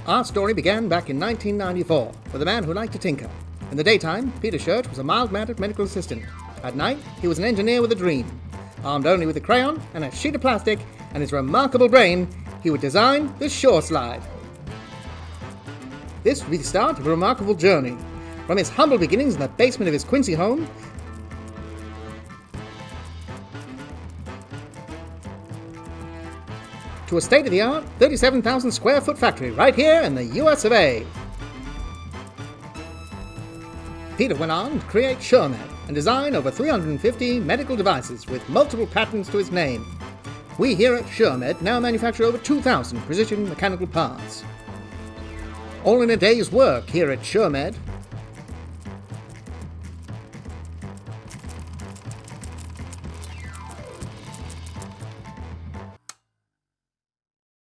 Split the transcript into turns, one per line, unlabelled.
Our story began back in 1994 with a man who liked to tinker. In the daytime, Peter Schuerch was a mild-mannered medical assistant. At night, he was an engineer with a dream. Armed only with a crayon and a sheet of plastic and his remarkable brain, he would design the Schure Slide. This would be the start of a remarkable journey. From his humble beginnings in the basement of his Quincy home, to a state-of-the-art 37,000 square foot factory right here in the US of A. Peter went on to create SchureMed and design over 350 medical devices with multiple patents to his name. We here at SchureMed now manufacture over 2,000 precision mechanical parts. All in a day's work here at SchureMed,